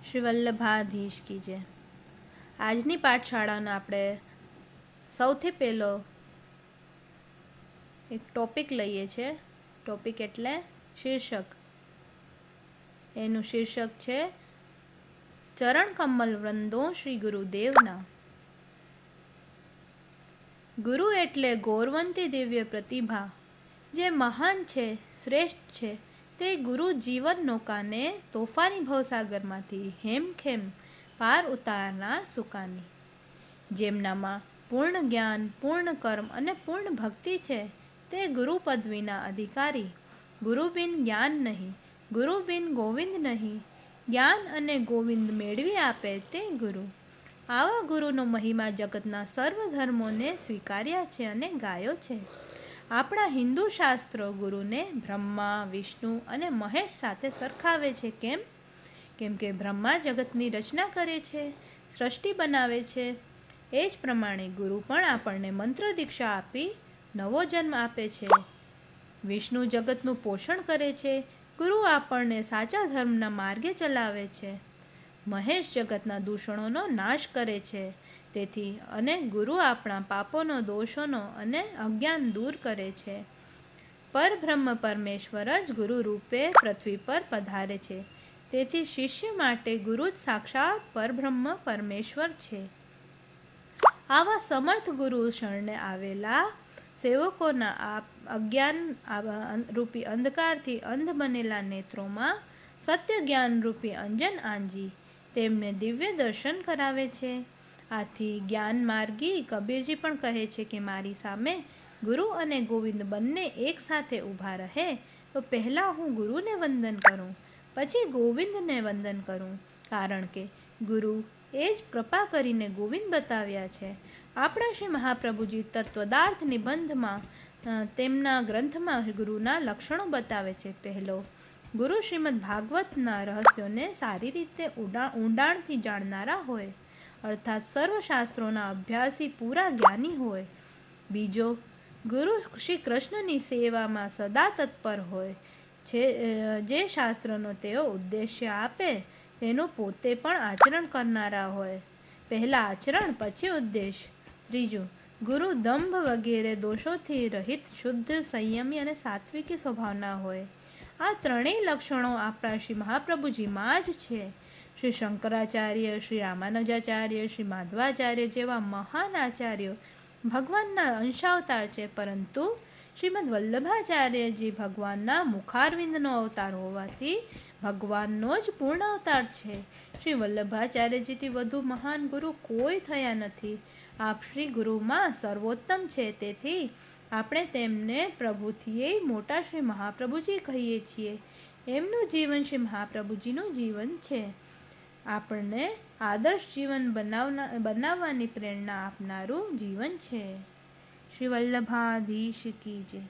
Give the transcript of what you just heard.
શ્રી વલ્લભાધીશ કી જય. આજની પાઠશાળાનો આપણે સૌથી પહેલો એક ટોપિક લઈએ છીએ. ટોપિક એટલે શીર્ષક. એનું શીર્ષક છે ચરણ કમલ વૃંદો શ્રી ગુરુદેવના. ગુરુ એટલે ગૌરવંતી દિવ્ય પ્રતિભા, જે મહાન છે, શ્રેષ્ઠ છે. તે ગુરુ જીવન નૌકાને તોફાની ભવસાગરમાંથી હેમખેમ પાર ઉતારનાર સુકાની. જેમનામાં પૂર્ણ જ્ઞાન, પૂર્ણ કર્મ અને પૂર્ણ ભક્તિ છે, તે ગુરુ પદવીના અધિકારી. ગુરુ બિન જ્ઞાન નહીં, ગુરુ બિન ગોવિંદ નહીં. જ્ઞાન અને ગોવિંદ મેળવી આપે તે ગુરુ. આવા ગુરુનો મહિમા જગતના સર્વ ધર્મોને સ્વીકાર્યા છે અને ગાયો છે. આપણા હિન્દુ શાસ્ત્રો ગુરુને બ્રહ્મા, વિષ્ણુ અને મહેશ સાથે સરખાવે છે. કેમ કે બ્રહ્મા જગતની રચના કરે છે, સૃષ્ટિ બનાવે છે. એ જ પ્રમાણે ગુરુ પણ આપણને મંત્ર દીક્ષા આપી નવો જન્મ આપે છે. વિષ્ણુ જગતનું પોષણ કરે છે. ગુરુ આપણને સાચા ધર્મના માર્ગે ચલાવે છે. મહેશ જગતના દૂષણોનો નાશ કરે છે. તેથી અને ગુરુ આપણા પાપોનો, દોષોનો અને અજ્ઞાન દૂર કરે છે. પરબ્રહ્મ પરમેશ્વર જ ગુરુ રૂપે પૃથ્વી પર પધારે છે. તેથી શિષ્ય માટે ગુરુ જ સાક્ષાત પરબ્રહ્મ પરમેશ્વર છે. આવા સમર્થ ગુરુ શરણે આવેલા સેવકોના અજ્ઞાન રૂપી અંધકારથી અંધ બનેલા નેત્રોમાં સત્ય જ્ઞાન રૂપી અંજન આંજી તેમને દિવ્ય દર્શન કરાવે છે. આથી જ્ઞાન માર્ગી કબીરજી પણ કહે છે કે મારી સામે ગુરુ અને ગોવિંદ બંને એક સાથે ઊભા રહે તો પહેલાં હું ગુરુને વંદન કરું, પછી ગોવિંદને વંદન કરું. કારણ કે ગુરુ એ જ કૃપા કરીને ગોવિંદ બતાવ્યા છે. આપણા શ્રી મહાપ્રભુજી તત્વદાર્થ નિબંધમાં તેમના ગ્રંથમાં ગુરુના લક્ષણો બતાવે છે. પહેલો, ગુરુ શ્રીમદ ભાગવતના રહસ્યોને સારી રીતે ઊંડાણથી જાણનારા હોય, અર્થાત સર્વશાસ્ત્રોના અભ્યાસી પૂરા જ્ઞાની હોય. બીજો, ગુરુ શ્રી કૃષ્ણની સેવામાં સદા તત્પર હોય છે. જે શાસ્ત્રનો તેઓ ઉદ્દેશ્ય આપે તેનું પોતે પણ આચરણ કરનારા હોય. પહેલા આચરણ, પછી ઉદ્દેશ. ત્રીજું, ગુરુ દંભ વગેરે દોષોથી રહિત, શુદ્ધ, સંયમી અને સાત્વિકી સ્વભાવના હોય. આ ત્રણેય લક્ષણો આપણા શ્રી મહાપ્રભુજીમાં જ છે. શ્રી શંકરાચાર્ય, શ્રી રામાનુજાચાર્ય, શ્રી માધવાચાર્ય જેવા મહાન આચાર્યો ભગવાનના અંશાવતાર છે, પરંતુ શ્રીમદ વલ્લભાચાર્યજી ભગવાનના મુખારવિંદનો અવતાર હોવાથી ભગવાનનો જ પૂર્ણ અવતાર છે. શ્રી વલ્લભાચાર્યજીથી વધુ મહાન ગુરુ કોઈ થયા નથી. આપ શ્રી ગુરુમાં સર્વોત્તમ છે. તેથી આપણે તેમને પ્રભુથીએ મોટા શ્રી મહાપ્રભુજી કહીએ છીએ. એમનું જીવન શ્રી મહાપ્રભુજીનું જીવન છે. આપણને આદર્શ જીવન બનાવવાની પ્રેરણા આપનારું જીવન છે. શ્રી વલ્લભાધીશ કી જય.